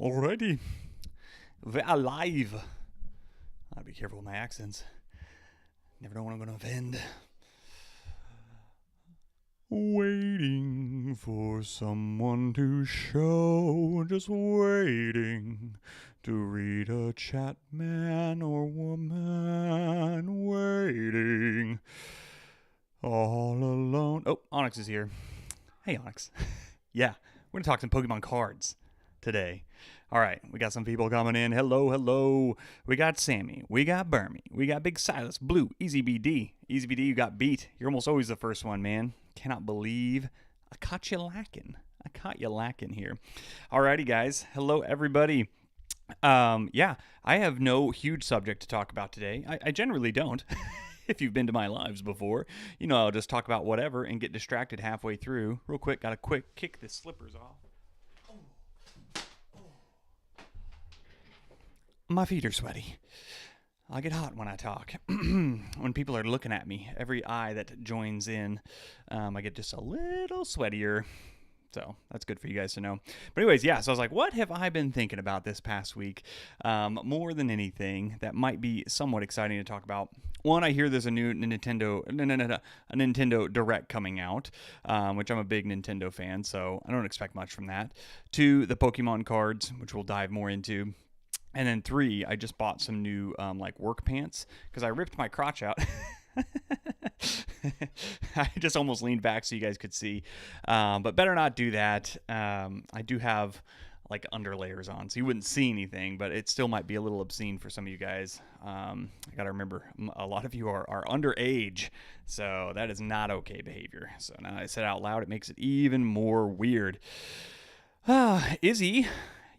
Alrighty. We're alive. I'll be careful with my accents. Never know what I'm going to offend. Waiting for someone to show. Just waiting to read a chat, man or woman. Waiting. All alone. Oh, Onyx is here. Hey, Onyx. Yeah, we're going to talk some Pokemon cards today. All right, we got some people coming in. Hello. We got Sammy. We got Burmy. We got Big Silas, Blue, Easy BD. Easy BD, you got beat. You're almost always the first one, man. Cannot believe I caught you lacking. Here. Alrighty, guys. Hello, everybody. I have no huge subject to talk about today. I generally don't. If you've been to my lives before, you know I'll just talk about whatever and get distracted halfway through. Real quick, gotta kick the slippers off. My feet are sweaty. I get hot when I talk. When people are looking at me, every eye that joins in, I get just a little sweatier. So that's good for you guys to know. But anyways, yeah, so I was like, what have I been thinking about this past week? More than anything, that might be somewhat exciting to talk about. One, I hear there's a new Nintendo Direct coming out, which I'm a big Nintendo fan, so I don't expect much from that. Two, the Pokemon cards, which we'll dive more into. And then three, I just bought some new work pants because I ripped my crotch out. I just almost leaned back so you guys could see, but better not do that. I do have like underlayers on, so you wouldn't see anything, but it still might be a little obscene for some of you guys. I gotta remember, a lot of you are underage, so that is not okay behavior. So now I said it out loud, it makes it even more weird. Izzy,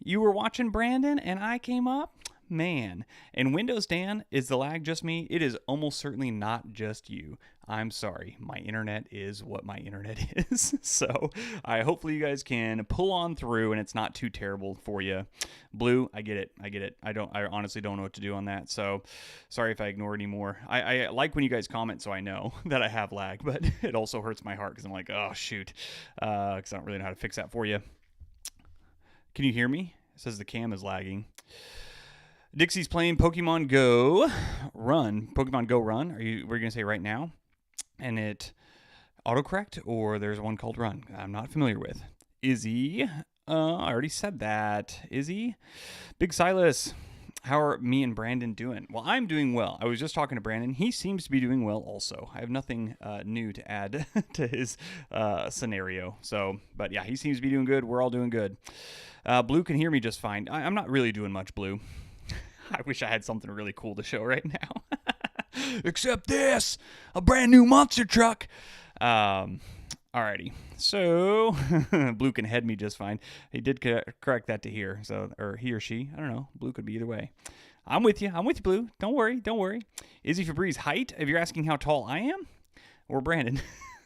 you were watching Brandon and I came up? Man. And Windows Dan, is the lag just me? It is almost certainly not just you. I'm sorry. My internet is what my internet is. So hopefully you guys can pull on through and it's not too terrible for you. Blue, I get it. I honestly don't know what to do on that. So sorry if I ignore any more. I like when you guys comment so I know that I have lag, but it also hurts my heart because I'm like, oh shoot. Because I don't really know how to fix that for you. Can you hear me? It says the cam is lagging. Dixie's playing Pokemon Go Run. Pokemon Go Run. We're going to say right now? And it autocorrect, or there's one called Run I'm not familiar with. Izzy. I already said that. Izzy. Big Silas. How are me and Brandon doing? Well, I'm doing well. I was just talking to Brandon. He seems to be doing well also. I have nothing new to add to his scenario. So, but yeah, he seems to be doing good. We're all doing good. Blue can hear me just fine. I'm not really doing much, Blue. I wish I had something really cool to show right now. Except this, a brand new monster truck. Alrighty, so Blue can head me just fine. He did correct that to here, or he or she. I don't know. Blue could be either way. I'm with you, Blue. Don't worry. Izzy Febreze, height? If you're asking how tall I am, or Brandon,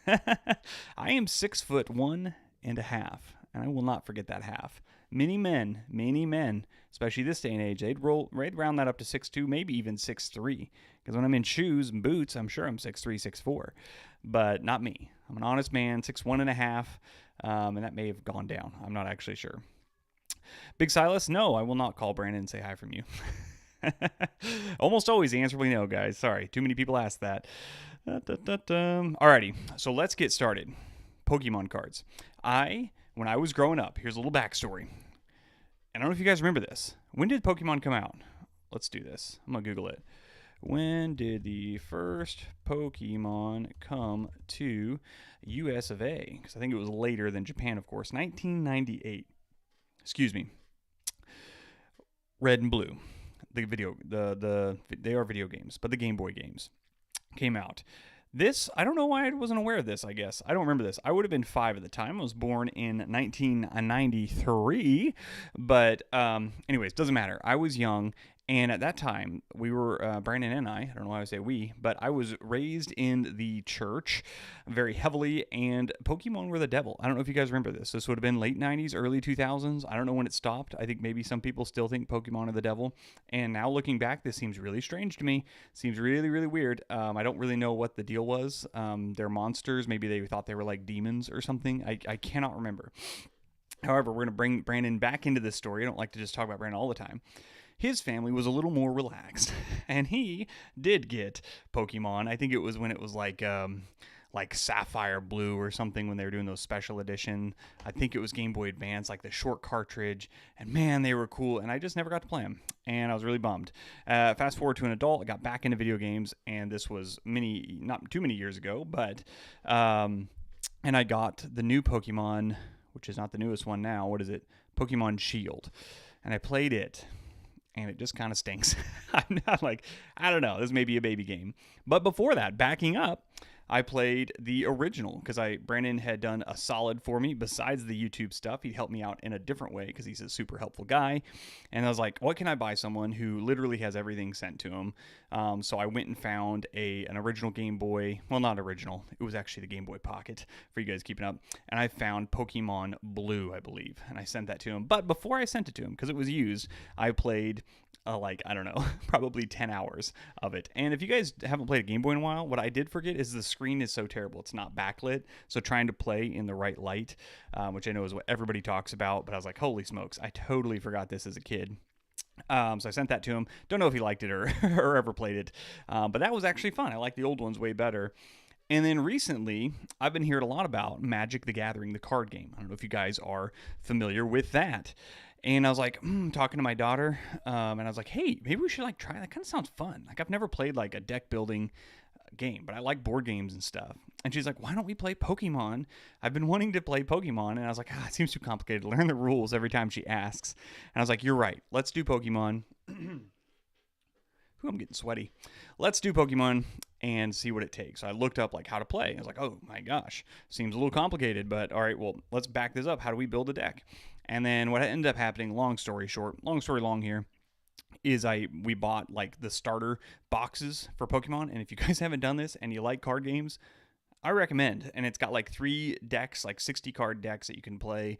I am 6'1.5", and I will not forget that half. Many men, especially this day and age, they'd round that up to 6'2", maybe even 6'3". Because when I'm in shoes and boots, I'm sure I'm 6'3", 6'4". But not me. I'm an honest man, 6'1.5", and that may have gone down. I'm not actually sure. Big Silas, no, I will not call Brandon and say hi from you. Almost always the answer we know, guys. Sorry, too many people ask that. Alrighty, so let's get started. Pokemon cards. When I was growing up, here's a little backstory. I don't know if you guys remember this. When did Pokemon come out? Let's do this. I'm going to Google it. When did the first Pokemon come to US of A? Because I think it was later than Japan, of course. 1998. Excuse me. Red and Blue. They are video games, but the Game Boy games came out. This, I don't know why I wasn't aware of this, I guess. I don't remember this. I would have been 5 at the time. I was born in 1993. But anyways, doesn't matter. I was young, and at that time, we were, Brandon and I don't know why I say we, but I was raised in the church very heavily, and Pokemon were the devil. I don't know if you guys remember this. This would have been late 90s, early 2000s. I don't know when it stopped. I think maybe some people still think Pokemon are the devil. And now looking back, this seems really strange to me. Seems really, really weird. I don't really know what the deal was. They're monsters. Maybe they thought they were like demons or something. I cannot remember. However, we're going to bring Brandon back into this story. I don't like to just talk about Brandon all the time. His family was a little more relaxed, and he did get Pokemon. I think it was when it was like Sapphire Blue or something, when they were doing those special edition. I think it was Game Boy Advance, like the short cartridge. And man, they were cool. And I just never got to play them, and I was really bummed. Fast forward to an adult, I got back into video games, and this was not too many years ago, but and I got the new Pokemon, which is not the newest one now. What is it? Pokemon Shield, and I played it. And it just kind of stinks. I'm not like, I don't know, this may be a baby game. But before that, backing up, I played the original because Brandon had done a solid for me. Besides the YouTube stuff, he helped me out in a different way because he's a super helpful guy. And I was like, what can I buy someone who literally has everything sent to him? So I went and found an original Game Boy. Well, not original. It was actually the Game Boy Pocket for you guys keeping up. And I found Pokemon Blue, I believe. And I sent that to him. But before I sent it to him, because it was used, I played I don't know, probably 10 hours of it. And if you guys haven't played a Game Boy in a while, what I did forget is the screen is so terrible. It's not backlit. So trying to play in the right light, which I know is what everybody talks about, but I was like, holy smokes, I totally forgot this as a kid. So I sent that to him. Don't know if he liked it or, or ever played it. But that was actually fun. I like the old ones way better. And then recently, I've been hearing a lot about Magic the Gathering, the card game. I don't know if you guys are familiar with that. And I was like, talking to my daughter, and I was like, hey, maybe we should like try that. Kind of sounds fun. Like I've never played like a deck building game, but I like board games and stuff. And she's like, why don't we play Pokemon? I've been wanting to play Pokemon. And I was like, it seems too complicated to learn the rules every time she asks. And I was like, you're right. Let's do Pokemon. I'm getting sweaty. Let's do Pokemon and see what it takes. So I looked up like how to play. I was like, oh my gosh, seems a little complicated, but all right, well, let's back this up. How do we build a deck? And then what ended up happening, long story long here, is we bought like the starter boxes for Pokemon. And if you guys haven't done this and you like card games, I recommend. And it's got like 3 decks, like 60 card decks that you can play.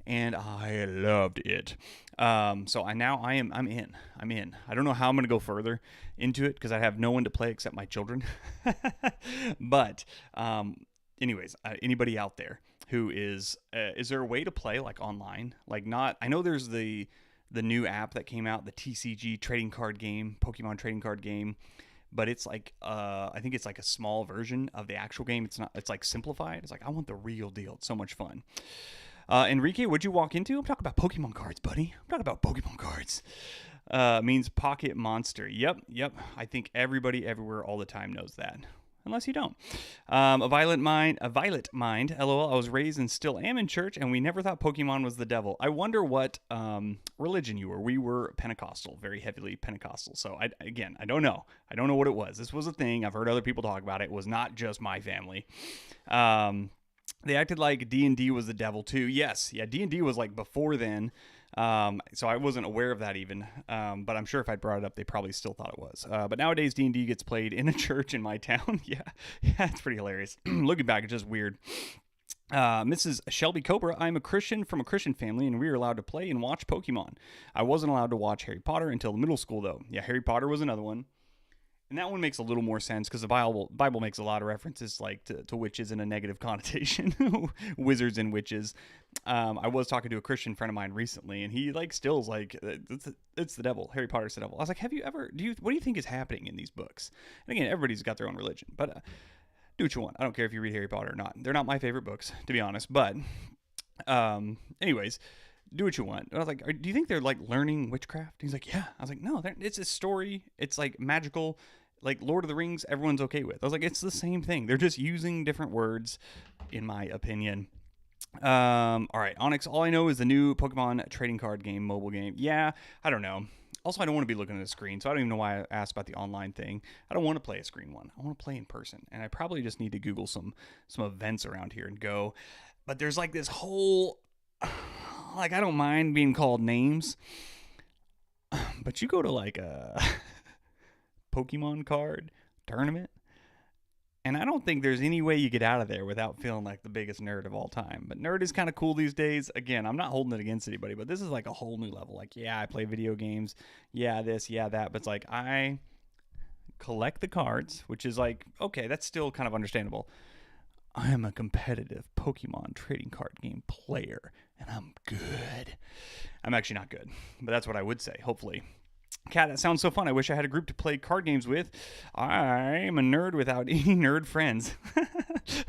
And I loved it. So I'm in. I don't know how I'm going to go further into it because I have no one to play except my children. But anyways, anybody out there who is there a way to play like online? Like not, I know there's the new app that came out, the TCG trading card game, Pokemon trading card game. But it's like, I think it's like a small version of the actual game. It's like simplified. It's like, I want the real deal. It's so much fun. Enrique, what'd you walk into? I'm talking about Pokemon cards, buddy. I'm talking about Pokemon cards. Means pocket monster. Yep. I think everybody everywhere all the time knows that. Unless you don't. A violent mind. LOL. I was raised and still am in church, and we never thought Pokemon was the devil. I wonder what religion you were. We were Pentecostal, very heavily Pentecostal. So I don't know. I don't know what it was. This was a thing. I've heard other people talk about it. It was not just my family. They acted like D&D was the devil too. Yes, yeah, D&D was like before then. So I wasn't aware of that even. But I'm sure if I brought it up, they probably still thought it was. But nowadays D&D gets played in a church in my town. yeah, it's pretty hilarious. Looking back, it's just weird. Mrs. Shelby Cobra, I'm a Christian from a Christian family, and we were allowed to play and watch Pokemon. I wasn't allowed to watch Harry Potter until middle school, though. Yeah, Harry Potter was another one. And that one makes a little more sense because the Bible makes a lot of references like to witches in a negative connotation, wizards and witches. I was talking to a Christian friend of mine recently, and he like still is like, it's the devil. Harry Potter's the devil. I was like, what do you think is happening in these books? And again, everybody's got their own religion, but do what you want. I don't care if you read Harry Potter or not. They're not my favorite books, to be honest. But anyways, do what you want. And I was like, do you think they're like learning witchcraft? He's like, yeah. I was like, no, it's a story. It's like magical, like Lord of the Rings. Everyone's okay with. I was like, it's the same thing. They're just using different words, in my opinion. All right, Onyx. All I know is the new Pokemon trading card game, mobile game. Yeah, I don't know. Also, I don't want to be looking at the screen, so I don't even know why I asked about the online thing. I don't want to play a screen one. I want to play in person, and I probably just need to Google some events around here and go. But there's like this whole, like, I don't mind being called names, but you go to like a Pokemon card tournament, and I don't think there's any way you get out of there without feeling like the biggest nerd of all time. But nerd is kind of cool these days. Again, I'm not holding it against anybody, but this is like a whole new level. Like, yeah, I play video games. Yeah, this, yeah, that. But it's like, I collect the cards, which is like, okay, that's still kind of understandable. I am a competitive Pokemon trading card game player, and I'm good. I'm actually not good, but that's what I would say, hopefully. Kat, that sounds so fun. I wish I had a group to play card games with. I'm a nerd without any nerd friends.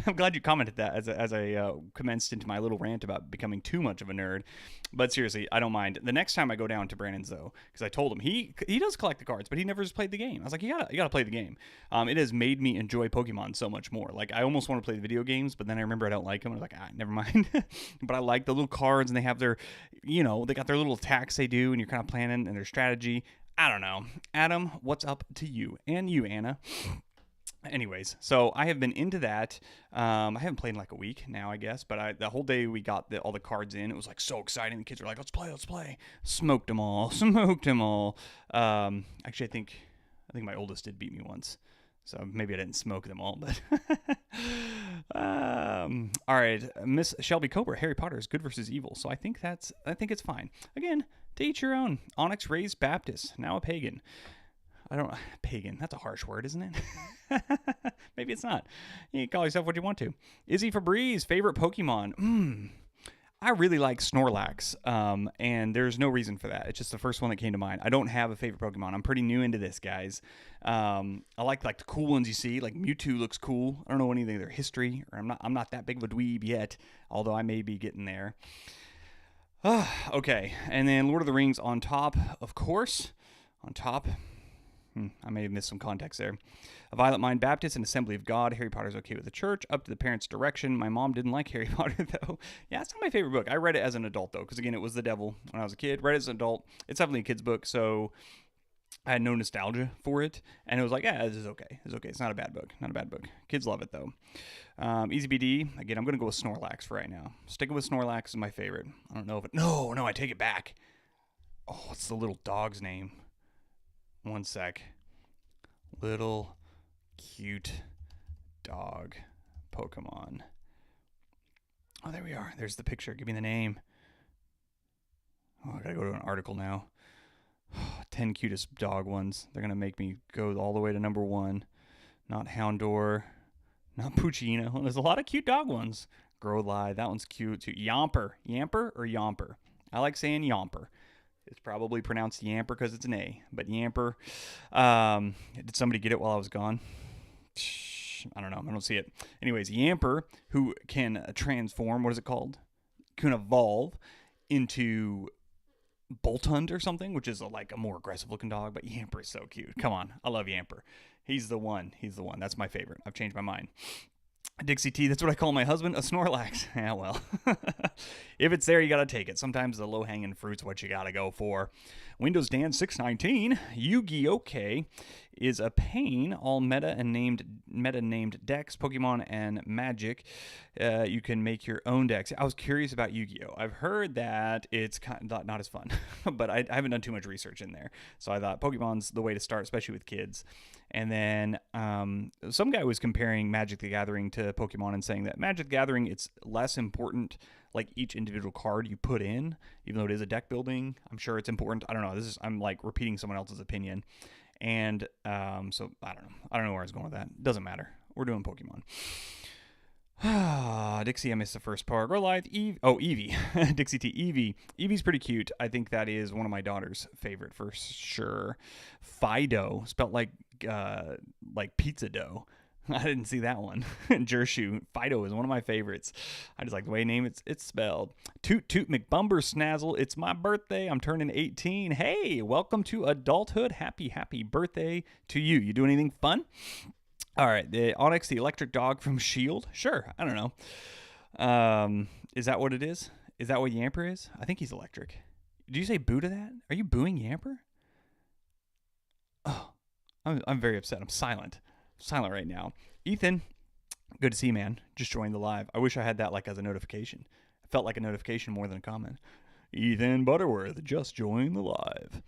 I'm glad you commented that as I commenced into my little rant about becoming too much of a nerd. But seriously, I don't mind. The next time I go down to Brandon's, though, because I told him he does collect the cards, but he never just played the game. I was like, you gotta play the game. It has made me enjoy Pokemon so much more. Like, I almost want to play the video games, but then I remember I don't like them. I was like, never mind. But I like the little cards, and they have their, they got their little attacks they do, and you're kind of planning and their strategy. I don't know. Adam, what's up to you? And you, Anna. Anyways, so I have been into that. I haven't played in like a week now, I guess. But the whole day we got all the cards in. It was like so exciting. The kids were like, let's play. Smoked them all. Actually, I think my oldest did beat me once. So maybe I didn't smoke them all, but all right, Miss Shelby Cobra, Harry Potter is good versus evil. So I think it's fine. Again, to each your own. Onyx raised Baptist, now a pagan. Pagan. That's a harsh word, isn't it? Maybe it's not. You can call yourself what you want to. Izzy Febreze, favorite Pokemon. I really like Snorlax, and there's no reason for that. It's just the first one that came to mind. I don't have a favorite Pokemon. I'm pretty new into this, guys. I like the cool ones you see. Like Mewtwo looks cool. I don't know anything of their history, or I'm not that big of a dweeb yet, although I may be getting there. Okay, and then Lord of the Rings on top, of course. On top. I may have missed some context there. A Violent Mind Baptist, an Assembly of God. Harry Potter's okay with the church. Up to the parents' direction. My mom didn't like Harry Potter, though. Yeah, it's not my favorite book. I read it as an adult, though, because, again, it was the devil when I was a kid. Read it as an adult. It's definitely a kid's book, so I had no nostalgia for it. And it was like, yeah, this is okay. It's okay. It's not a bad book. Kids love it, though. Easy BD. Again, I'm going to go with Snorlax for right now. Sticking with Snorlax is my favorite. I don't know if it... No, I take it back. Oh, what's the little dog's name? One sec. Little cute dog Pokemon. Oh, there we are. There's the picture. Give me the name. Oh, I gotta go to an article now. 10 cutest dog ones. They're gonna make me go all the way to number 1. Not Houndour. Not Puccino. There's a lot of cute dog ones. Growlithe. That one's cute too. Yamper. Yamper or Yomper? I like saying Yomper. It's probably pronounced Yamper because it's an A, but Yamper. Did somebody get it while I was gone? I don't know. I don't see it. Anyways, Yamper, who can transform, what is it called? Can evolve into Boltund or something, which is like a more aggressive looking dog, but Yamper is so cute. Come on. I love Yamper. He's the one. That's my favorite. I've changed my mind. Dixie T, that's what I call my husband, a Snorlax. Yeah, well. If it's there, you gotta take it. Sometimes the low-hanging fruit's what you gotta go for. Windows Dan 619, Yu-Gi-Oh! Is a pain. All meta named decks, Pokemon and Magic. You can make your own decks. I was curious about Yu-Gi-Oh! I've heard that it's kind of not as fun, but I haven't done too much research in there. So I thought Pokemon's the way to start, especially with kids. And then some guy was comparing Magic the Gathering to Pokemon and saying that Magic the Gathering, it's less important, like each individual card you put in, even though it is a deck building. I'm sure it's important. I don't know. I'm like repeating someone else's opinion. And so I don't know. I don't know where I was going with that. Doesn't matter. We're doing Pokemon. Dixie, I missed the first part. Growlithe, Eevee. Dixie T, Eevee. Eevee's pretty cute. I think that is one of my daughter's favorite for sure. Fido, spelled like pizza dough. I didn't see that one. Jershu. Fido is one of my favorites. I just like the way it's spelled. Toot Toot McBumber Snazzle. It's my birthday. I'm turning 18. Hey, welcome to adulthood. Happy birthday to you. You doing anything fun? All right. The Onyx, the electric dog from S.H.I.E.L.D. Sure. I don't know. Is that what it is? Is that what Yamper is? I think he's electric. Did you say boo to that? Are you booing Yamper? Oh, I'm very upset. I'm silent right now. Ethan, good to see you, man. Just joined the live. I wish I had that like as a notification. It felt like a notification more than a comment. Ethan Butterworth just joined the live.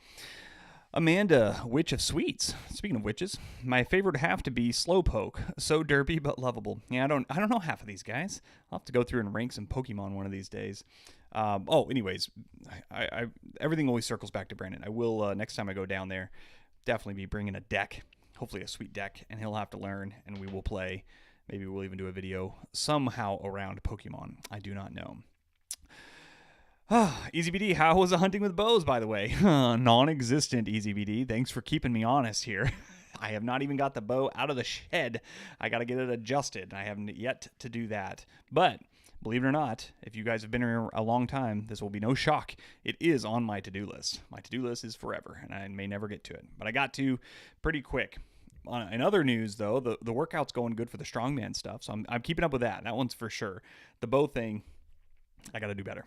Amanda, Witch of Sweets. Speaking of witches, my favorite would have to be Slowpoke. So derpy but lovable. Yeah, I don't know half of these guys. I'll have to go through and rank some Pokemon one of these days. Anyways, I everything always circles back to Brandon. I will next time I go down there definitely be bringing a deck. Hopefully a sweet deck, and he'll have to learn, and we will play Maybe we'll even do a video somehow around Pokemon. I do not know. EasyBD, how was the hunting with bows, by the way? Non-existent, EasyBD. Thanks for keeping me honest here. I have not even got the bow out of the shed. I got to get it adjusted. I haven't yet to do that. But believe it or not, if you guys have been here a long time, this will be no shock. It is on my to-do list. My to-do list is forever, and I may never get to it. But I got to pretty quick. In other news, though, the workout's going good for the strongman stuff, so I'm keeping up with that. That one's for sure. The bow thing, I got to do better.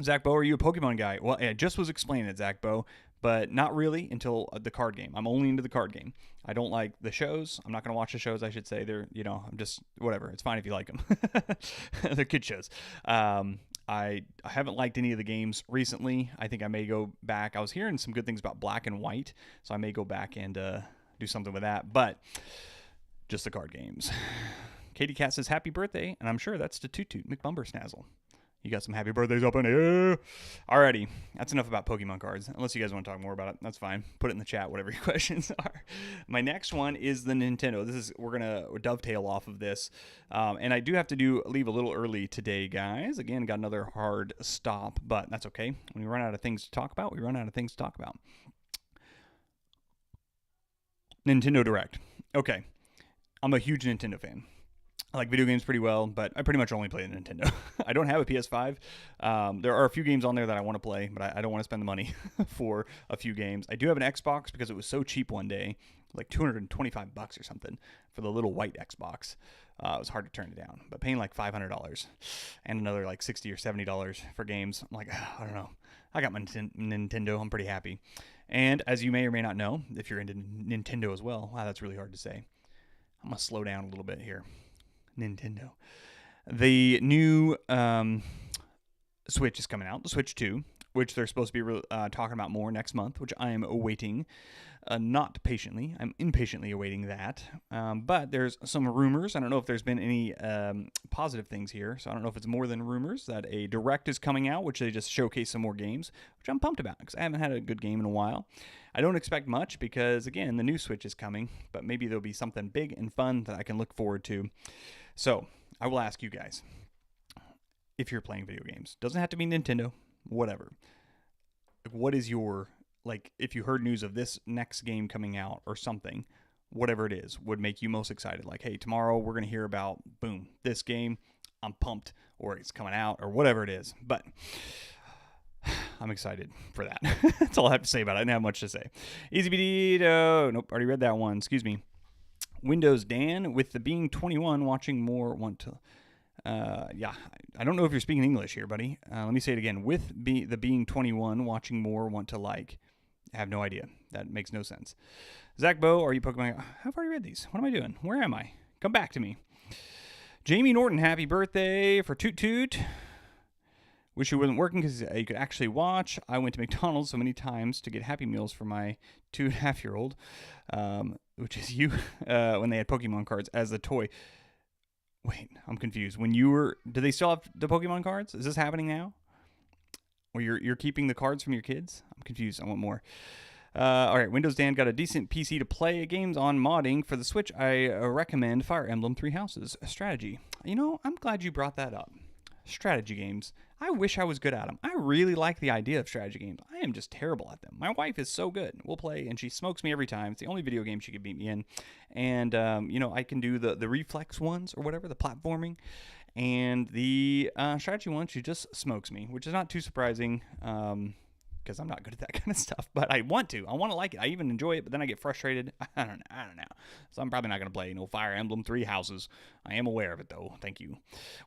Zach Bow, are you a Pokemon guy? Well, I just was explaining it, Zach Bow, but not really until the card game. I'm only into the card game. I don't like the shows. I'm not going to watch the shows, I should say. They're, I'm just, whatever. It's fine if you like them. They're kid shows. I haven't liked any of the games recently. I think I may go back. I was hearing some good things about Black and White, so I may go back and do something with that, but just the card games. Katie Cat says, happy birthday, and I'm sure that's to Toot Toot McBumber Snazzle. You got some happy birthdays up in here. Alrighty, that's enough about Pokemon cards. Unless you guys want to talk more about it, that's fine. Put it in the chat, whatever your questions are. My next one is the Nintendo. We're gonna dovetail off of this, and I do have to leave a little early today, guys. Again, got another hard stop, but that's okay. When we run out of things to talk about, we run out of things to talk about. Nintendo Direct. Okay, I'm a huge Nintendo fan. I like video games pretty well, but I pretty much only play the Nintendo. I don't have a PS5. There are a few games on there that I want to play, but I don't want to spend the money for a few games. I do have an Xbox because it was so cheap one day, like $225 or something for the little white Xbox. It was hard to turn it down, but paying like $500 and another like $60 or $70 for games, I'm like, I don't know. I got my Nintendo. I'm pretty happy. And as you may or may not know, if you're into Nintendo as well, wow, that's really hard to say. I'm going to slow down a little bit here. Nintendo. The new Switch is coming out, the Switch 2, which they're supposed to be talking about more next month, which I am awaiting, not patiently. I'm impatiently awaiting that. But there's some rumors. I don't know if there's been any positive things here, so I don't know if it's more than rumors that a Direct is coming out, which they just showcase some more games, which I'm pumped about because I haven't had a good game in a while. I don't expect much because, again, the new Switch is coming, but maybe there'll be something big and fun that I can look forward to. So I will ask you guys, if you're playing video games, doesn't have to be Nintendo, whatever. What is your, if you heard news of this next game coming out or something, whatever it is, would make you most excited? Like, hey, tomorrow we're going to hear about, boom, this game, I'm pumped, or it's coming out, or whatever it is. But I'm excited for that. That's all I have to say about it. I didn't have much to say. EasyBD, nope, already read that one. Excuse me. Windows Dan, with the being 21, watching more want to... I don't know if you're speaking English here, buddy. Let me say it again. With the being 21, watching more want to like... I have no idea. That makes no sense. Zach Bow, are you Pokemon... I've already read these. What am I doing? Where am I? Come back to me. Jamie Norton, happy birthday for Toot Toot. Wish you wasn't working because you could actually watch. I went to McDonald's so many times to get Happy Meals for my 2.5-year-old, which is you, when they had Pokemon cards as a toy. Wait, I'm confused. Do they still have the Pokemon cards? Is this happening now? Or you're keeping the cards from your kids? I'm confused. I want more. All right, Windows Dan got a decent PC to play games on modding. For the Switch, I recommend Fire Emblem Three Houses Strategy. I'm glad you brought that up. Strategy games. I wish I was good at them. I really like the idea of strategy games. I am just terrible at them. My wife is so good. We'll play, and she smokes me every time. It's the only video game she could beat me in. And, I can do the reflex ones or whatever, the platforming. And the strategy ones, she just smokes me, which is not too surprising because I'm not good at that kind of stuff. But I want to like it. I even enjoy it, but then I get frustrated. I don't know. So I'm probably not going to play Fire Emblem Three Houses. I am aware of it, though. Thank you.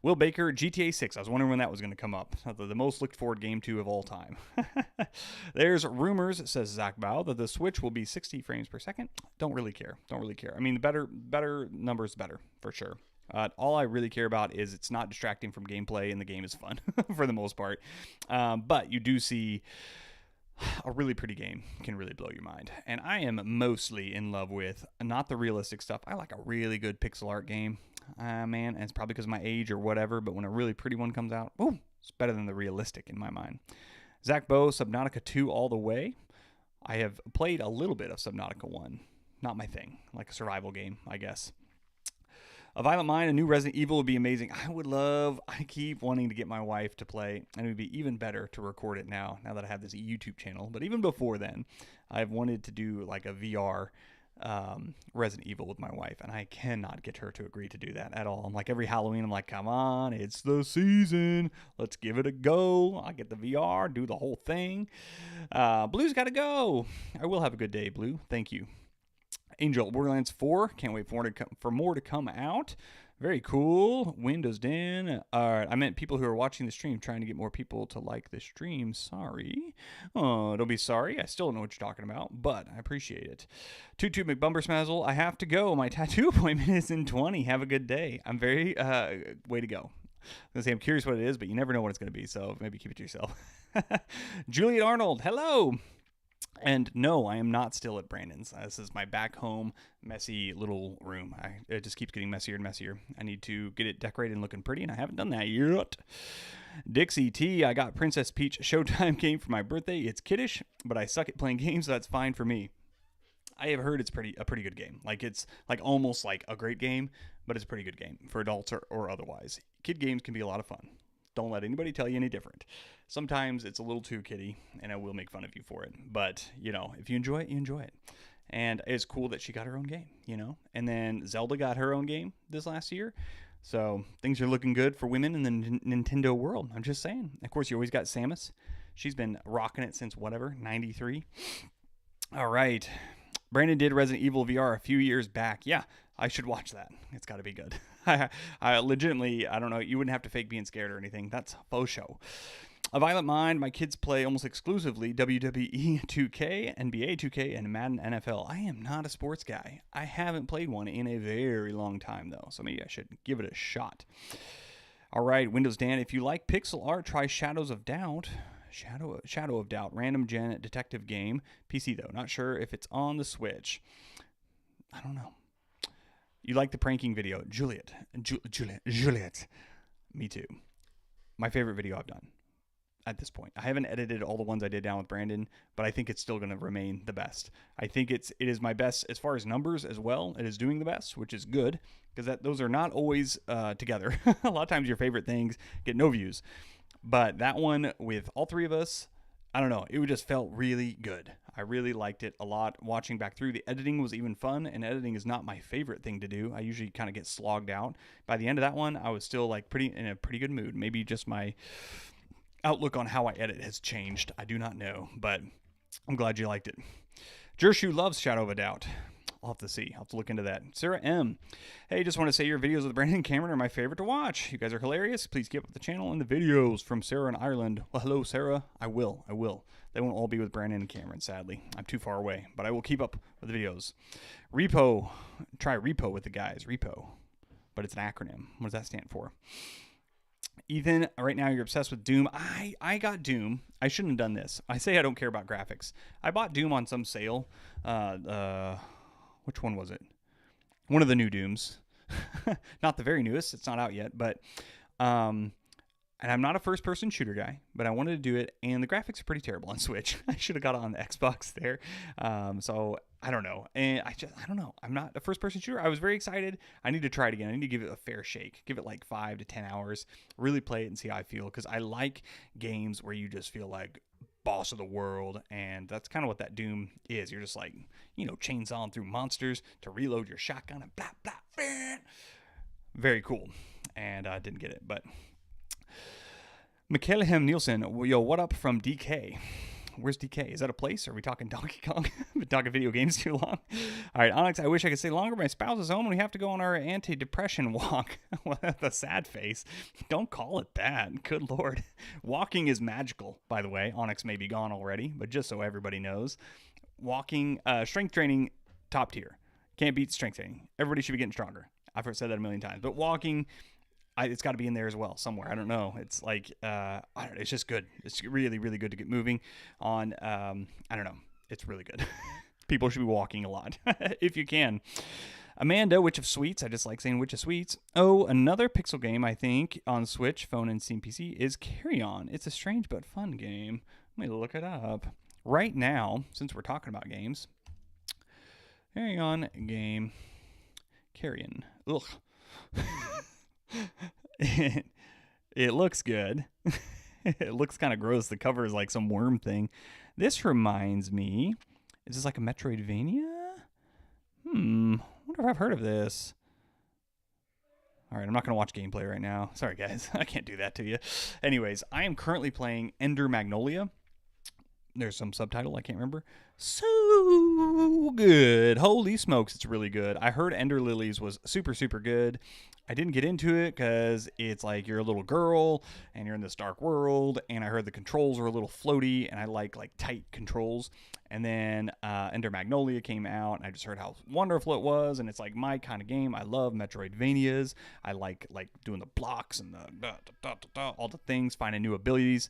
Will Baker, GTA 6. I was wondering when that was going to come up. The most looked forward game to of all time. There's rumors, says Zach Bow, that the Switch will be 60 frames per second. Don't really care. I mean, the better numbers, better, for sure. All I really care about is it's not distracting from gameplay and the game is fun for the most part. But you do see a really pretty game can really blow your mind. And I am mostly in love with not the realistic stuff. I like a really good pixel art game, man. And it's probably because of my age or whatever. But when a really pretty one comes out, boom, it's better than the realistic in my mind. Zach Bow, Subnautica 2 all the way. I have played a little bit of Subnautica 1. Not my thing. Like a survival game, I guess. A Violent Mind, a new Resident Evil would be amazing. I keep wanting to get my wife to play, and it would be even better to record it now that I have this YouTube channel. But even before then, I've wanted to do like a VR Resident Evil with my wife, and I cannot get her to agree to do that at all. I'm like, every Halloween, I'm like, come on, it's the season. Let's give it a go. I'll get the VR, do the whole thing. Blue's got to go. I will have a good day, Blue. Thank you. Angel, Borderlands 4. Can't wait for more to come out. Very cool. Windows Den. All right. I meant people who are watching the stream, trying to get more people to like the stream. Sorry. Oh, don't be sorry. I still don't know what you're talking about, but I appreciate it. Tutu McBumbersmazzle. I have to go. My tattoo appointment is in 20. Have a good day. I'm very, way to go. I'm curious what it is, but you never know what it's going to be, so maybe keep it to yourself. Juliet Arnold. Hello. And no, I am not still at Brandon's. This is my back home, messy little room. It just keeps getting messier and messier. I need to get it decorated and looking pretty, and I haven't done that yet. Dixie T, I got Princess Peach Showtime game for my birthday. It's kiddish, but I suck at playing games, so that's fine for me. I have heard it's a pretty good game. Like, it's like almost like a great game, but it's a pretty good game for adults or otherwise. Kid games can be a lot of fun. Don't let anybody tell you any different. Sometimes it's a little too kiddie, and I will make fun of you for it. But, if you enjoy it, you enjoy it. And it's cool that she got her own game, And then Zelda got her own game this last year. So things are looking good for women in the Nintendo world. I'm just saying. Of course, you always got Samus. She's been rocking it since 93. All right. Brandon did Resident Evil VR a few years back. Yeah, I should watch that. It's got to be good. I legitimately, I don't know, you wouldn't have to fake being scared or anything. That's faux show. A Violent Mind, my kids play almost exclusively WWE 2K, NBA 2K, and Madden NFL. I am not a sports guy. I haven't played one in a very long time, though, so maybe I should give it a shot. All right, Windows Dan, if you like pixel art, try Shadows of Doubt. Shadow of Doubt, random gen detective game. PC, though. Not sure if it's on the Switch. I don't know. You like the pranking video. Juliet. Me too. My favorite video I've done at this point. I haven't edited all the ones I did down with Brandon, but I think it's still going to remain the best. I think it is my best as far as numbers as well. It is doing the best, which is good, because those are not always together. A lot of times your favorite things get no views. But that one with all three of us, I don't know. It just felt really good. I really liked it a lot. Watching back through, the editing was even fun, and editing is not my favorite thing to do. I usually kind of get slogged out. By the end of that one, I was still like in a pretty good mood. Maybe just my outlook on how I edit has changed. I do not know, but I'm glad you liked it. Jershu loves Shadow of a Doubt. I'll have to see. I'll have to look into that. Sarah M. Hey, just want to say your videos with Brandon and Cameron are my favorite to watch. You guys are hilarious. Please keep up the channel and the videos. From Sarah in Ireland. Well, hello, Sarah. I will. They won't all be with Brandon and Cameron, sadly. I'm too far away, but I will keep up with the videos. Repo. Try Repo with the guys. Repo. But it's an acronym. What does that stand for? Ethan, right now you're obsessed with Doom. I got Doom. I shouldn't have done this. I say I don't care about graphics. I bought Doom on some sale. Which one was it? One of the new Dooms. Not the very newest. It's not out yet. But, and I'm not a first-person shooter guy, but I wanted to do it, and the graphics are pretty terrible on Switch. I should have got it on the Xbox there. So, I don't know. And I don't know. I'm not a first-person shooter. I was very excited. I need to try it again. I need to give it a fair shake. Give it like 5 to 10 hours. Really play it and see how I feel, because I like games where you just feel like boss of the world, and that's kind of what that Doom is. You're just like, chainsawing through monsters to reload your shotgun and blah, blah, blah. Very cool. And I didn't get it, but Michaelahem Nielsen, yo, what up from DK? Where's DK? Is that a place? Are we talking Donkey Kong? Been talking video games too long. All right, Onyx, I wish I could stay longer. My spouse is home and we have to go on our anti-depression walk. The sad face. Don't call it that. Good Lord. Walking is magical, by the way. Onyx may be gone already, but just so everybody knows. Walking, strength training, top tier. Can't beat strength training. Everybody should be getting stronger. I've said that a million times. But walking, it's got to be in there as well somewhere. I don't know. It's like, I don't know. It's just good. It's really, really good to get moving on. I don't know. It's really good. People should be walking a lot if you can. Amanda, Witch of Sweets. I just like saying Witch of Sweets. Oh, another pixel game, I think, on Switch, phone, and Steam PC is Carry On. It's a strange but fun game. Let me look it up. Right now, since we're talking about games, Carry On game. Carrion. Ugh. it, it looks good. It looks kind of gross. The cover is like some worm thing. This reminds me, is this like a Metroidvania? I wonder if I've heard of this. All right, I'm not going to watch gameplay right now. Sorry, guys. I can't do that to you. Anyways, I am currently playing Ender Magnolia. There's some subtitle, I can't remember. So good. Holy smokes, it's really good. I heard Ender Lilies was super, super good. I didn't get into it because it's like you're a little girl and you're in this dark world, and I heard the controls were a little floaty, and I like tight controls. And then Ender Magnolia came out, and I just heard how wonderful it was, and it's like my kind of game. I love Metroidvanias. I like doing the blocks and all the things, finding new abilities.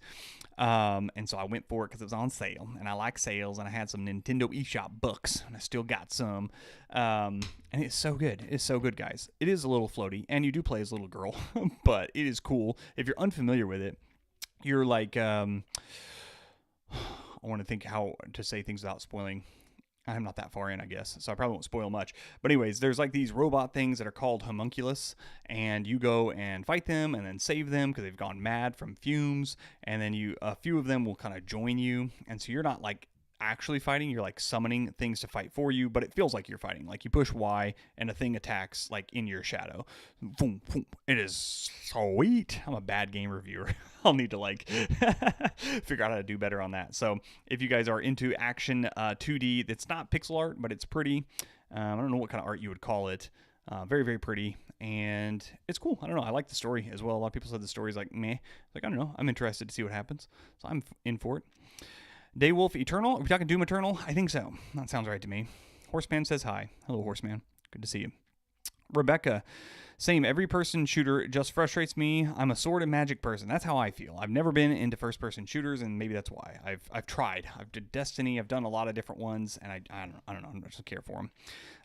And so I went for it because it was on sale, and I like sales, and I had some Nintendo eShop books, and I still got some. And it's so good. It's so good, guys. It is a little floaty, and you do play as a little girl, but it is cool. If you're unfamiliar with it, you're like, I want to think how to say things without spoiling. I'm not that far in, I guess, so I probably won't spoil much. But anyways, there's like these robot things that are called homunculus, and you go and fight them and then save them because they've gone mad from fumes, and then a few of them will kind of join you, and so you're not like actually fighting, you're like summoning things to fight for you, but it feels like you're fighting. Like you push Y and a thing attacks like in your shadow. Boom, boom. It is sweet. I'm a bad game reviewer. I'll need to like figure out how to do better on that. So if you guys are into action 2D, it's not pixel art, but it's pretty. I don't know what kind of art you would call it. Very, very pretty, and it's cool. I don't know. I like the story as well. A lot of people said the story's like meh. Like, I don't know. I'm interested to see what happens, so I'm in for it. Daywolf Eternal. Are we talking Doom Eternal? I think so. That sounds right to me. Horseman says hi. Hello, Horseman. Good to see you. Rebecca. Same. Every person shooter just frustrates me. I'm a sword and magic person. That's how I feel. I've never been into first person shooters, and maybe that's why. I've tried. I've did Destiny. I've done a lot of different ones, and I don't know. I just care for them.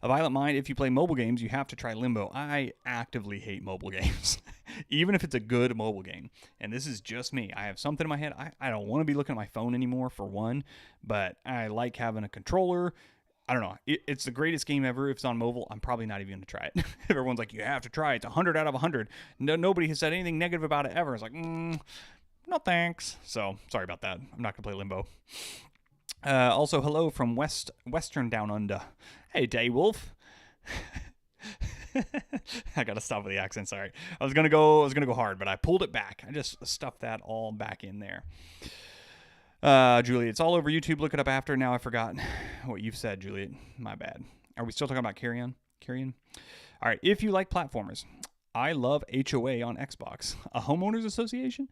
A Violent Mind. If you play mobile games, you have to try Limbo. I actively hate mobile games, even if it's a good mobile game. And this is just me. I have something in my head. I don't want to be looking at my phone anymore, for one, but I like having a controller. I don't know. It's the greatest game ever. If it's on mobile, I'm probably not even going to try it. If everyone's like, you have to try it. It's 100 out of 100. Nobody has said anything negative about it ever. It's like, no thanks. So, sorry about that. I'm not going to play Limbo. Also, hello from Western Down Under. Hey, Daywolf. I gotta stop with the accent. Sorry, I was gonna go hard, but I pulled it back. I just stuffed that all back in there. Juliet, it's all over YouTube. Look it up after. Now I forgot what you've said, Juliet. My bad. Are we still talking about Carrion? All right. If you like platformers, I love HOA on Xbox. A homeowners association.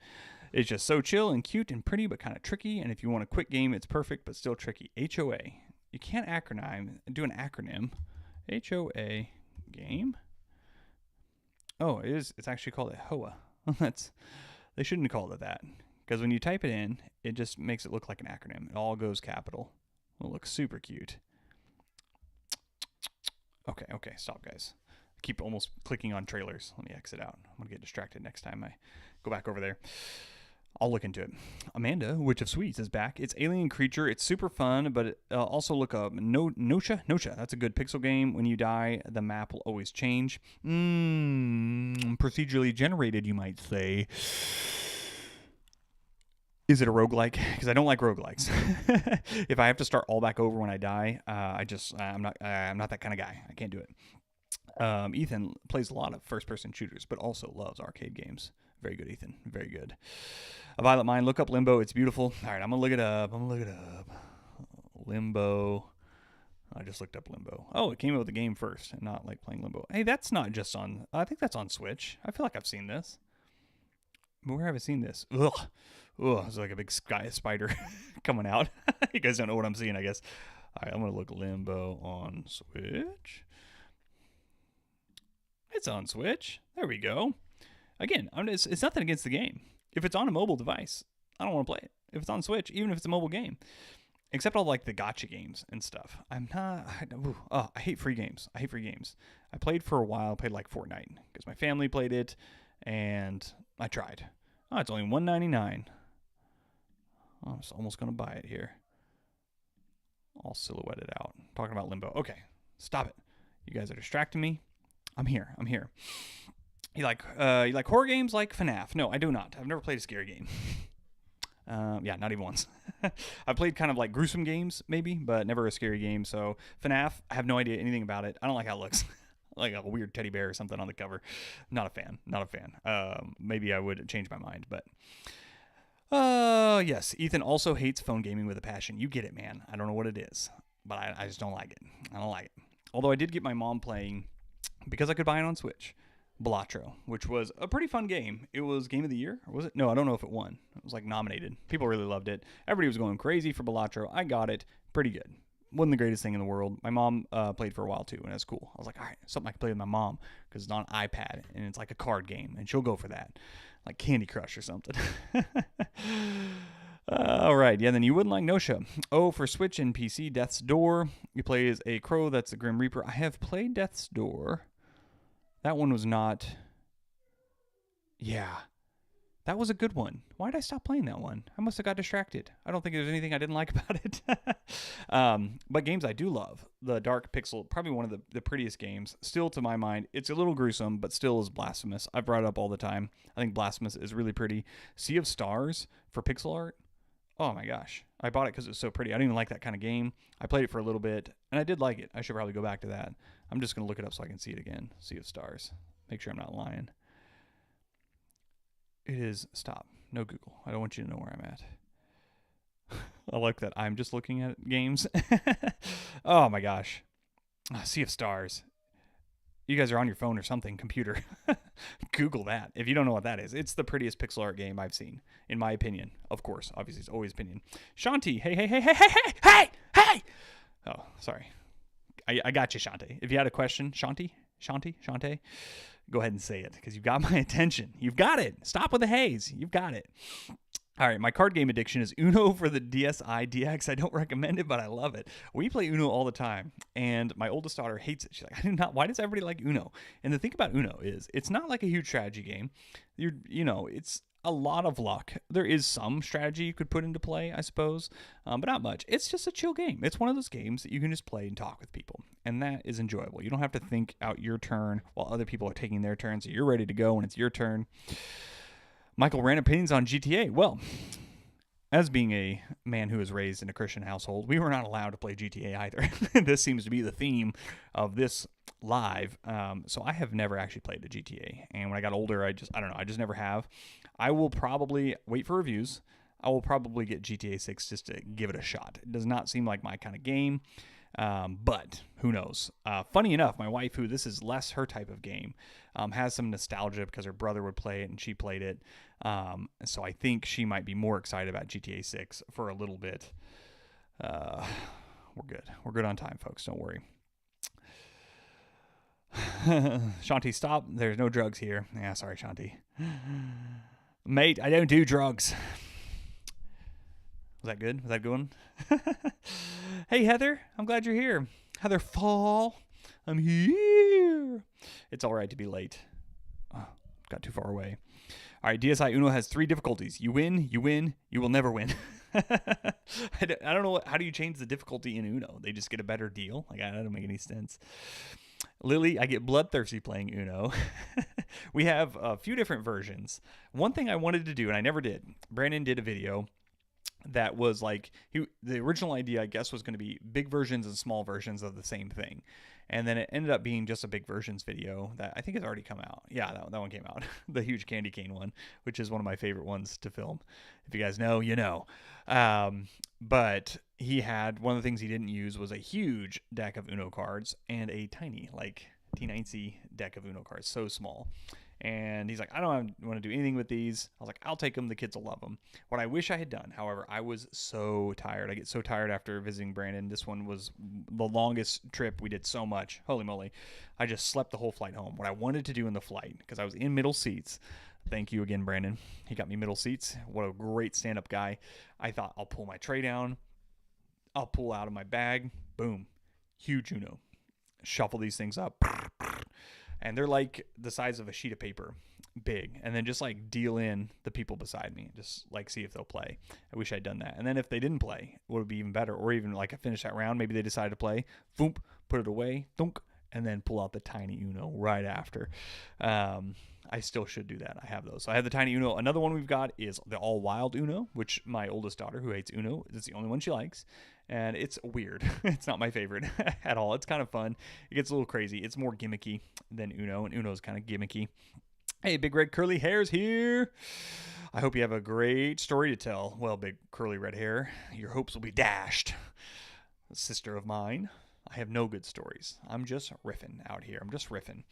It's just so chill and cute and pretty, but kind of tricky. And if you want a quick game, it's perfect, but still tricky. HOA. You can't do an acronym. HOA game. Oh, it is. It's actually called a HOA. They shouldn't have called it that, because when you type it in, it just makes it look like an acronym. It all goes capital. It looks super cute. Okay, stop, guys. I keep almost clicking on trailers. Let me exit out. I'm gonna get distracted next time I go back over there. I'll look into it. Amanda, Witch of Sweets, is back. It's Alien Creature. It's super fun, but also look up Nocha. That's a good pixel game. When you die, the map will always change. Procedurally generated, you might say. Is it a roguelike? Because I don't like roguelikes. If I have to start all back over when I die, I'm not that kind of guy. I can't do it. Ethan plays a lot of first-person shooters, but also loves arcade games. Very good, Ethan. Very good. A Violet Mind. Look up Limbo. It's beautiful. All right, I'm going to look it up. Limbo. I just looked up Limbo. Oh, it came out with the game first, and not like playing Limbo. Hey, that's not just on... I think that's on Switch. I feel like I've seen this. Where have I seen this? Ugh, it's like a big sky spider coming out. You guys don't know what I'm seeing, I guess. All right, I'm going to look Limbo on Switch. It's on Switch. There we go. Again, it's nothing against the game. If it's on a mobile device, I don't want to play it. If it's on Switch, even if it's a mobile game. Except all like the gacha games and stuff. I hate free games. I played for a while, played like Fortnite, because my family played it, and I tried. Oh, it's only $1.99. Oh, I'm almost going to buy it here. I'll silhouette it out. Talking about Limbo. Okay, stop it. You guys are distracting me. I'm here. I'm here. You like horror games like FNAF? No, I do not. I've never played a scary game. Yeah, not even once. I played kind of like gruesome games, maybe, but never a scary game. So FNAF, I have no idea anything about it. I don't like how it looks. Like a weird teddy bear or something on the cover. Not a fan. Not a fan. Maybe I would change my mind, but yes. Ethan also hates phone gaming with a passion. You get it, man. I don't know what it is, but I just don't like it. I don't like it. Although I did get my mom playing because I could buy it on Switch. Balatro, which was a pretty fun game. It was Game of the Year, or was it? No, I don't know if it won. It was like nominated. People really loved it. Everybody was going crazy for Balatro. I got it. Pretty good. Wasn't the greatest thing in the world. My mom played for a while too, and it's cool. I was like, all right, something I can play with my mom because it's on iPad and it's like a card game, and she'll go for that, like Candy Crush or something. All right, yeah. Then you wouldn't like Nosha. Oh, for Switch and PC, Death's Door. You play as a crow that's a Grim Reaper. I have played Death's Door. That one was not. Yeah. That was a good one. Why did I stop playing that one? I must have got distracted. I don't think there's anything I didn't like about it. But games I do love. The Dark Pixel, probably one of the prettiest games. Still, to my mind, it's a little gruesome, but still is blasphemous. I brought it up all the time. I think Blasphemous is really pretty. Sea of Stars for pixel art. Oh my gosh. I bought it because it was so pretty. I didn't even like that kind of game. I played it for a little bit, and I did like it. I should probably go back to that. I'm just going to look it up so I can see it again. Sea of Stars. Make sure I'm not lying. It is, stop. No Google. I don't want you to know where I'm at. I like that I'm just looking at games. Oh my gosh. Sea of Stars. You guys are on your phone or something, computer. Google that. If you don't know what that is, it's the prettiest pixel art game I've seen, in my opinion. Of course, obviously, it's always opinion. Shanti, hey. Oh, sorry. I got you, Shanti. If you had a question, Shanti, go ahead and say it because you've got my attention. You've got it. Stop with the haze. You've got it. All right, my card game addiction is Uno for the DSi DX. I don't recommend it, but I love it. We play Uno all the time, and my oldest daughter hates it. She's like, I do not. Why does everybody like Uno? And the thing about Uno is, it's not like a huge strategy game. It's a lot of luck. There is some strategy you could put into play, I suppose, but not much. It's just a chill game. It's one of those games that you can just play and talk with people, and that is enjoyable. You don't have to think out your turn while other people are taking their turn, so you're ready to go when it's your turn. Michael, random opinions on GTA. Well, as being a man who was raised in a Christian household, we were not allowed to play GTA either. This seems to be the theme of this live. So I have never actually played a GTA. And when I got older, I just never have. I will probably wait for reviews. I will probably get GTA 6 just to give it a shot. It does not seem like my kind of game. But who knows? Funny enough, my wife, who this is less her type of game, has some nostalgia because her brother would play it and she played it. So I think she might be more excited about GTA 6 for a little bit. We're good. We're good on time, folks. Don't worry. Shanti, stop. There's no drugs here. Yeah, sorry, Shanti. Mate, I don't do drugs. Was that good? Was that a good one? Hey, Heather. I'm glad you're here. Heather Fall. I'm here. It's all right to be late. Oh, got too far away. All right, DSi Uno has 3 difficulties. You win, you will never win. I don't know. How do you change the difficulty in Uno? They just get a better deal? Like, that doesn't make any sense. Lily, I get bloodthirsty playing Uno. We have a few different versions. One thing I wanted to do, and I never did, Brandon did a video that was like, the original idea, I guess, was going to be big versions and small versions of the same thing. And then it ended up being just a big versions video that I think has already come out. Yeah, that one came out. The huge candy cane one, which is one of my favorite ones to film. If you guys know, you know. But he had, one of the things he didn't use was a huge deck of Uno cards and a tiny, like, teeny deck of Uno cards. So small. And he's like, I don't want to do anything with these. I was like, I'll take them. The kids will love them. What I wish I had done, however, I was so tired. I get so tired after visiting Brandon. This one was the longest trip. We did so much. Holy moly. I just slept the whole flight home. What I wanted to do in the flight, because I was in middle seats. Thank you again, Brandon. He got me middle seats. What a great stand-up guy. I thought, I'll pull my tray down. I'll pull out of my bag. Boom. Huge Uno. Shuffle these things up. And they're like the size of a sheet of paper, big. And then just like deal in the people beside me, just like see if they'll play. I wish I'd done that. And then if they didn't play, it would be even better. Or even like I finished that round, maybe they decided to play, boom, put it away, thunk, and then pull out the tiny Uno right after. I still should do that. I have those. So I have the tiny Uno. Another one we've got is the all wild Uno, which my oldest daughter, who hates Uno, is the only one she likes. And it's weird. It's not my favorite at all. It's kind of fun. It gets a little crazy. It's more gimmicky than Uno, and Uno's kind of gimmicky. Hey, Big Red Curly Hair's here. I hope you have a great story to tell. Well, Big Curly Red Hair, your hopes will be dashed. Sister of mine, I have no good stories. I'm just riffing out here. I'm just riffing.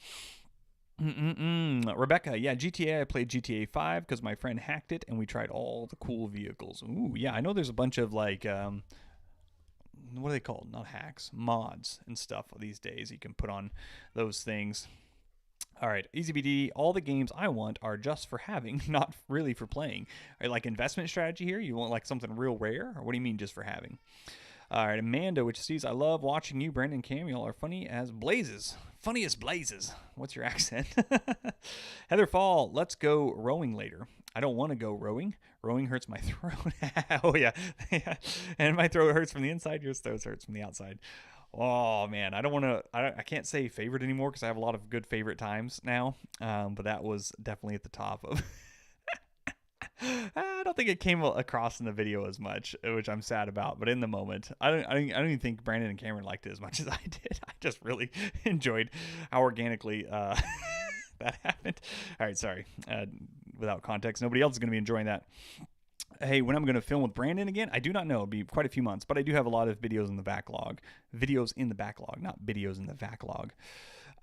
Rebecca, yeah, GTA. I played GTA 5 because my friend hacked it, and we tried all the cool vehicles. Ooh, yeah, I know there's a bunch of like, what are they called? Not hacks, mods and stuff these days. You can put on those things. All right, EasyBD, all the games I want are just for having, not really for playing. Are you like investment strategy here? You want like something real rare? Or what do you mean just for having? All right, Amanda, which sees, I love watching you, Brandon and Cam. Y'all are funny as blazes. Funny as blazes. What's your accent? Heather Fall, let's go rowing later. I don't want to go rowing. Rowing hurts my throat. Oh, yeah. And my throat hurts from the inside. Your throat hurts from the outside. Oh, man. I can't say favorite anymore because I have a lot of good favorite times now. But that was definitely at the top of... I don't think it came across in the video as much, which I'm sad about. But in the moment, I don't even think Brandon and Cameron liked it as much as I did. I just really enjoyed how organically that happened. All right, sorry. Without context, nobody else is going to be enjoying that. Hey, when I'm going to film with Brandon again, I do not know. It'll be quite a few months, but I do have a lot of videos in the backlog. Videos in the backlog, not videos in the backlog.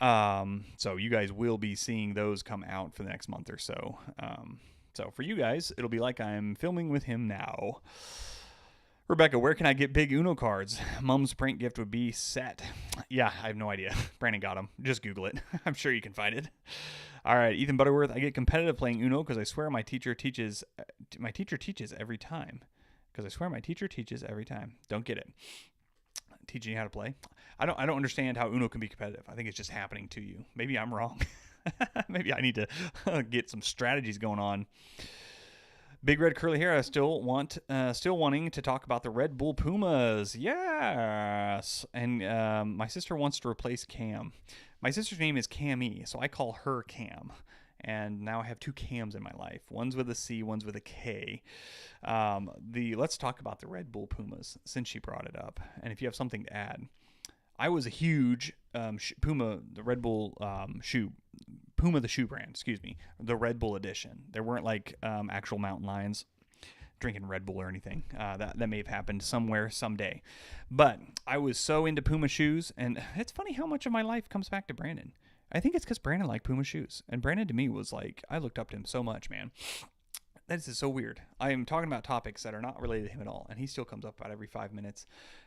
So you guys will be seeing those come out for the next month or so. So for you guys, it'll be like I'm filming with him now. Rebecca, where can I get big Uno cards? Mom's prank gift would be set. Yeah, I have no idea. Brandon got them. Just Google it. I'm sure you can find it. All right, Ethan Butterworth, I get competitive playing Uno because I swear my teacher teaches every time. Because I swear my teacher teaches every time. Don't get it. Teaching you how to play. I don't understand how Uno can be competitive. I think it's just happening to you. Maybe I'm wrong. Maybe I need to get some strategies going on. Big Red Curly Hair, I still wanting to talk about the Red Bull Pumas. Yes. And my sister wants to replace Cam. My sister's name is Cammy, so I call her Cam. And now I have two Cams in my life. One's with a C, one's with a K. Let's talk about the Red Bull Pumas, since she brought it up. And if you have something to add. I was a huge Puma, the Red Bull Puma the shoe brand, the Red Bull edition. There weren't like actual mountain lions drinking Red Bull or anything. That may have happened somewhere someday. But I was so into Puma shoes, and it's funny how much of my life comes back to Brandon. I think it's because Brandon liked Puma shoes. And Brandon to me was like, I looked up to him so much, man. This is so weird. I am talking about topics that are not related to him at all, and he still comes up about every 5 minutes.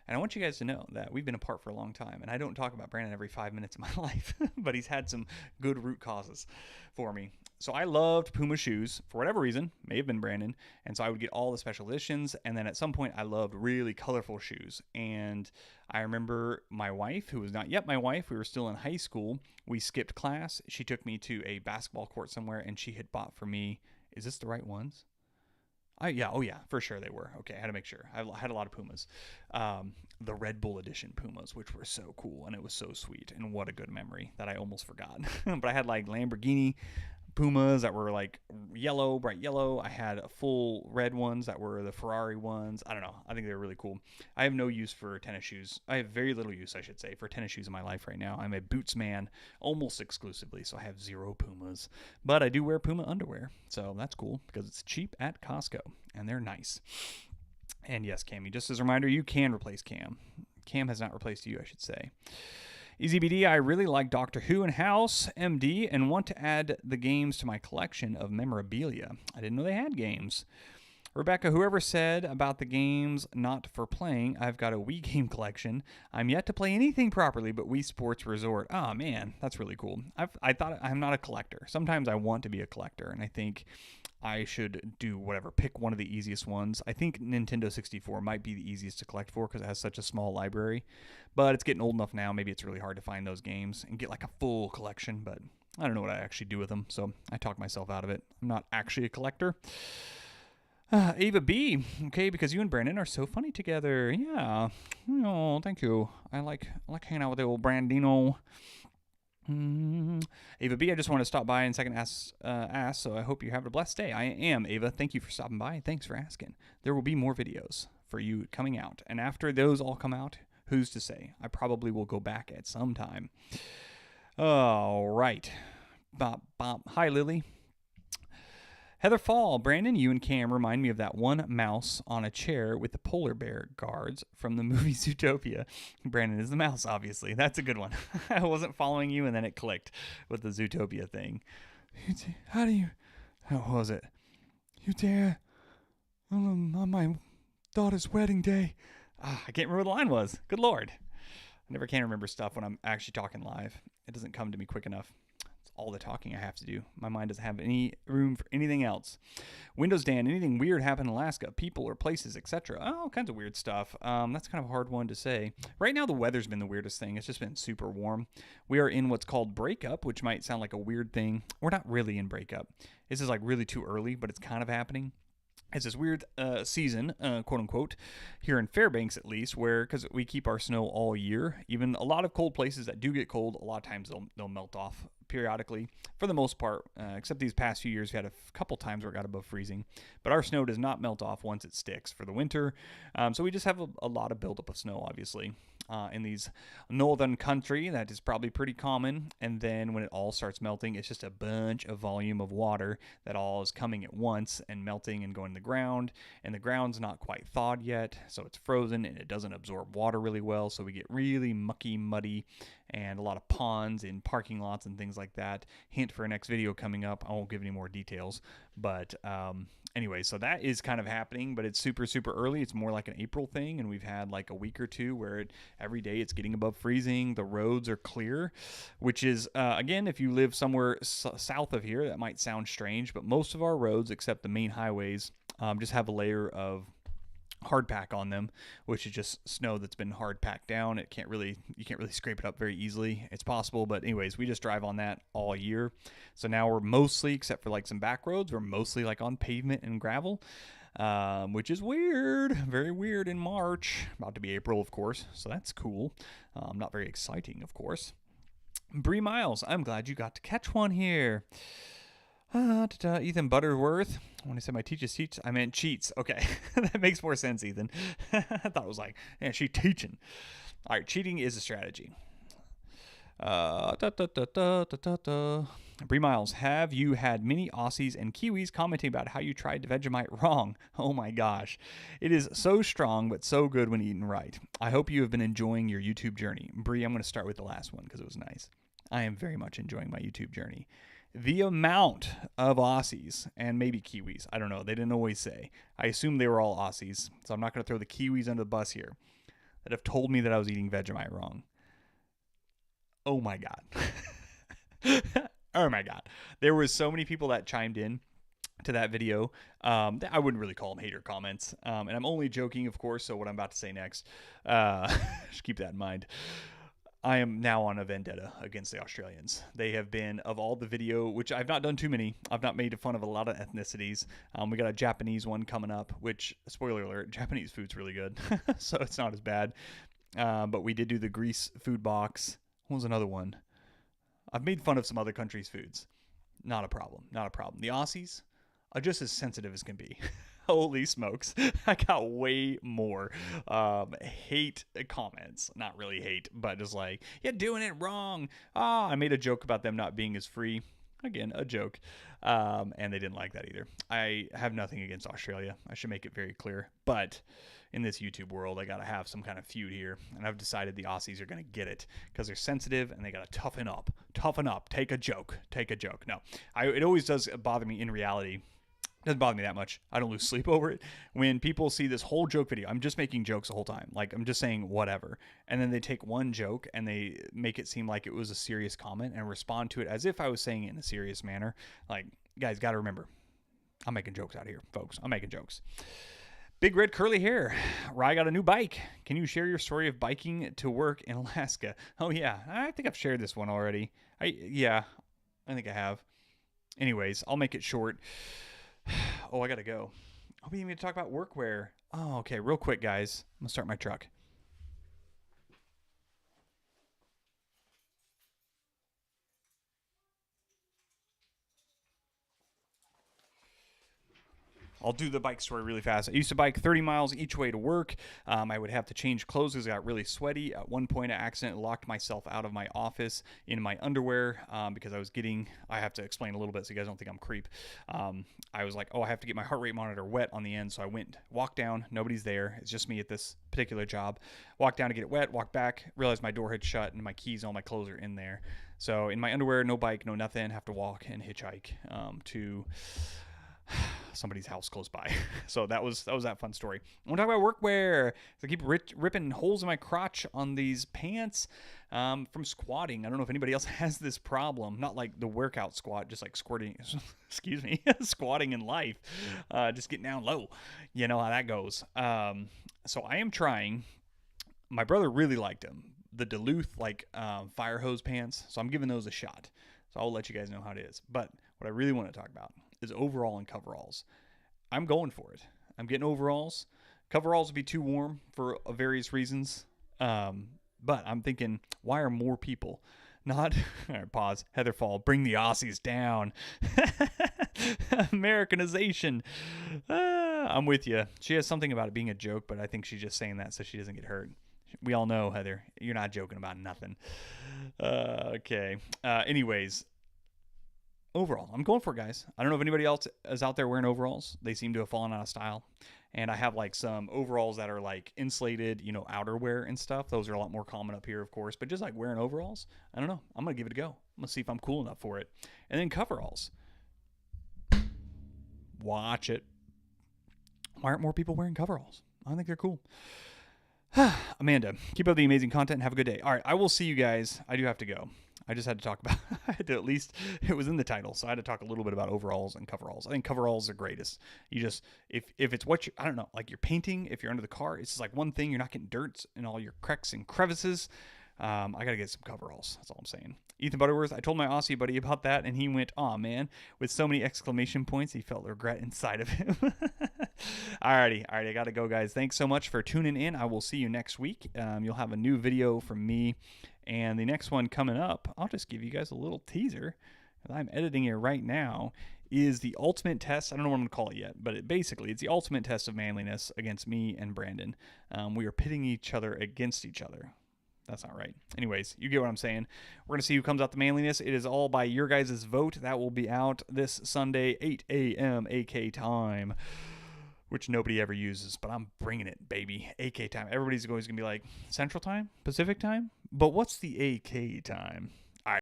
And I want you guys to know that we've been apart for a long time, and I don't talk about Brandon every 5 minutes of my life, but he's had some good root causes for me. So I loved Puma shoes for whatever reason, may have been Brandon, and so I would get all the special editions, and then at some point I loved really colorful shoes. And I remember my wife, who was not yet my wife, we were still in high school, we skipped class, she took me to a basketball court somewhere, and she had bought for me, is this the right ones? Oh yeah, for sure they were. Okay, I had to make sure. I had a lot of Pumas. The Red Bull Edition Pumas, which were so cool, and it was so sweet, and what a good memory that I almost forgot. But I had like Lamborghini Pumas that were like yellow, bright yellow. I had full red ones that were the Ferrari ones. I don't know. I think they were really cool. I have no use for tennis shoes. I have very little use, I should say, for tennis shoes in my life right now. I'm a boots man almost exclusively, so I have zero Pumas. But I do wear Puma underwear, so that's cool because it's cheap at Costco, and they're nice. And yes, Cammy, just as a reminder, you can replace Cam. Cam has not replaced you, I should say. EasyBD, I really like Doctor Who and House MD and want to add the games to my collection of memorabilia. I didn't know they had games. Rebecca, whoever said about the games not for playing, I've got a Wii game collection. I'm yet to play anything properly but Wii Sports Resort. Oh, man, that's really cool. I thought I'm not a collector. Sometimes I want to be a collector, and I think I should do whatever, pick one of the easiest ones. I think Nintendo 64 might be the easiest to collect for because it has such a small library, but it's getting old enough now. Maybe it's really hard to find those games and get like a full collection, but I don't know what I actually do with them, so I talk myself out of it. I'm not actually a collector. Ava B. Okay, because you and Brandon are so funny together. Yeah. Oh, thank you. I like hanging out with the old Brandino. Ava B, I just want to stop by and second ask, so I hope you have a blessed day. I am, Ava. Thank you for stopping by. Thanks for asking. There will be more videos for you coming out. And after those all come out, who's to say? I probably will go back at some time. All right. Bop, bop. Hi, Lily. Heather Fall, Brandon, you and Cam remind me of that one mouse on a chair with the polar bear guards from the movie Zootopia. Brandon is the mouse, obviously. That's a good one. I wasn't following you, and then it clicked with the Zootopia thing. How do you. How was it? You dare on my daughter's wedding day. I can't remember what the line was. Good Lord. I never can remember stuff when I'm actually talking live. It doesn't come to me quick enough. All the talking I have to do. My mind doesn't have any room for anything else. Windows Dan, anything weird happen in Alaska? People or places, etc. All kinds of weird stuff. That's kind of a hard one to say. Right now, the weather's been the weirdest thing. It's just been super warm. We are in what's called breakup, which might sound like a weird thing. We're not really in breakup. This is like really too early, but it's kind of happening. It's this weird season, quote unquote, here in Fairbanks at least, where because we keep our snow all year, even a lot of cold places that do get cold, a lot of times they'll melt off periodically for the most part, except these past few years we had a couple times where it got above freezing, but our snow does not melt off once it sticks for the winter. So we just have a lot of buildup of snow, obviously. In these northern country, that is probably pretty common. And then when it all starts melting, it's just a bunch of volume of water that all is coming at once and melting and going to the ground. And the ground's not quite thawed yet, so it's frozen and it doesn't absorb water really well. So we get really mucky, muddy, and a lot of ponds in parking lots and things like that. Hint for our next video coming up. I won't give any more details, but anyway, so that is kind of happening, but it's super, super early. It's more like an April thing, and we've had like a week or two where every day it's getting above freezing. The roads are clear, which is, again, if you live somewhere south of here, that might sound strange, but most of our roads, except the main highways, just have a layer of hard pack on them, which is just snow that's been hard packed down. You can't really scrape it up very easily. It's possible, but anyways, we just drive on that all year. So now we're mostly, except for like some back roads, we're mostly like on pavement and gravel, which is weird, very weird in March. About to be April, of course, so that's cool. Not very exciting, of course. Bree Miles, I'm glad you got to catch one here. Ethan Butterworth. When I said my teaches teach, I meant cheats. Okay, that makes more sense, Ethan. I thought it was like, yeah, she teaching. All right, cheating is a strategy. Bree Miles, have you had many Aussies and Kiwis commenting about how you tried Vegemite wrong? Oh my gosh. It is so strong, but so good when eaten right. I hope you have been enjoying your YouTube journey. Bree, I'm going to start with the last one because it was nice. I am very much enjoying my YouTube journey. The amount of Aussies and maybe Kiwis, I don't know, they didn't always say. I assume they were all Aussies, so I'm not going to throw the Kiwis under the bus here, that have told me that I was eating Vegemite wrong. Oh my God. Oh my God. There was so many people that chimed in to that video. I wouldn't really call them hater comments. And I'm only joking, of course, so what I'm about to say next, just keep that in mind. I am now on a vendetta against the Australians. They have been, of all the video, which I've not done too many, I've not made fun of a lot of ethnicities. We got a Japanese one coming up, which, spoiler alert, Japanese food's really good, so it's not as bad. But we did do the Greece food box. What was another one? I've made fun of some other countries' foods. Not a problem. Not a problem. The Aussies are just as sensitive as can be. Holy smokes. I got way more hate comments. Not really hate, but just like, you're doing it wrong. I made a joke about them not being as free. Again, a joke. And they didn't like that either. I have nothing against Australia. I should make it very clear. But in this YouTube world, I got to have some kind of feud here. And I've decided the Aussies are going to get it because they're sensitive and they got to toughen up. Toughen up. Take a joke. Take a joke. No, it always does bother me in reality. It doesn't bother me that much. I don't lose sleep over it. When people see this whole joke video, I'm just making jokes the whole time. Like, I'm just saying whatever. And then they take one joke and they make it seem like it was a serious comment and respond to it as if I was saying it in a serious manner. Like, guys, got to remember, I'm making jokes out here, folks. I'm making jokes. Big red curly hair. Rye got a new bike. Can you share your story of biking to work in Alaska? Oh, yeah. I think I've shared this one already. I think I have. Anyways, I'll make it short. Oh, I gotta go. Oh, we need to talk about workwear. Oh, okay. Real quick, guys. I'm gonna start my truck. I'll do the bike story really fast. I used to bike 30 miles each way to work. I would have to change clothes because I got really sweaty. At one point, I accidentally locked myself out of my office in my underwear because I have to explain a little bit so you guys don't think I'm creep. I was like, oh, I have to get my heart rate monitor wet on the end. So I walked down. Nobody's there. It's just me at this particular job. Walked down to get it wet, walked back, realized my door had shut and my keys, all my clothes are in there. So in my underwear, no bike, no nothing, have to walk and hitchhike to somebody's house close by. So that fun story. I want to talk about workwear. So I keep ripping holes in my crotch on these pants from squatting. I don't know if anybody else has this problem. Not like the workout squat, just like squirting. Excuse me, squatting in life. Just getting down low. You know how that goes. So I am trying. My brother really liked them. The Duluth fire hose pants. So I'm giving those a shot. So I'll let you guys know how it is. But what I really want to talk about is overall and coveralls. I'm going for it. I'm getting overalls. Coveralls would be too warm for various reasons. But I'm thinking, why are more people not... All right, pause. Heather Fall, bring the Aussies down. Americanization. I'm with you. She has something about it being a joke, but I think she's just saying that so she doesn't get hurt. We all know, Heather, you're not joking about nothing. Okay. Anyways, overall, I'm going for it, guys. I don't know if anybody else is out there wearing overalls. They seem to have fallen out of style. And I have like some overalls that are like insulated, outerwear and stuff. Those are a lot more common up here, of course. But just like wearing overalls, I don't know. I'm going to give it a go. I'm going to see if I'm cool enough for it. And then coveralls. Watch it. Why aren't more people wearing coveralls? I think they're cool. Amanda, keep up the amazing content and have a good day. All right, I will see you guys. I do have to go. I just had to talk about, I had to at least, it was in the title, so I had to talk a little bit about overalls and coveralls. I think coveralls are greatest. You just, if it's what I don't know, like you're painting, if you're under the car, it's just like one thing, you're not getting dirt in all your cracks and crevices. I got to get some coveralls. That's all I'm saying. Ethan Butterworth, I told my Aussie buddy about that, and he went, "Aw, man," with so many exclamation points, he felt regret inside of him. Alrighty, I got to go, guys. Thanks so much for tuning in. I will see you next week. You'll have a new video from me, and the next one coming up, I'll just give you guys a little teaser. I'm editing it right now, is the ultimate test. I don't know what I'm going to call it yet, but it's the ultimate test of manliness against me and Brandon. We are pitting each other against each other. That's not right. Anyways, you get what I'm saying. We're going to see who comes out the manliness. It is all by your guys' vote. That will be out this Sunday, 8 a.m. AK time, which nobody ever uses, but I'm bringing it, baby. AK time. Everybody's always going to be like, Central time? Pacific time? But what's the AK time?